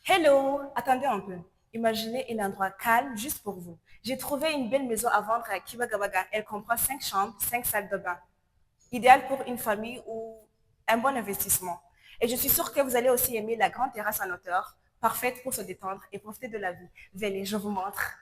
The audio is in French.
Hello, attendez un peu. Imaginez un endroit calme juste pour vous. J'ai trouvé une belle maison à vendre à Kibagabaga. Elle comprend 5 chambres, 5 salles de bain. Idéal pour une famille ou un bon investissement. Et je suis sûre que vous allez aussi aimer la grande terrasse en hauteur, parfaite pour se détendre et profiter de la vie. Venez, je vous montre.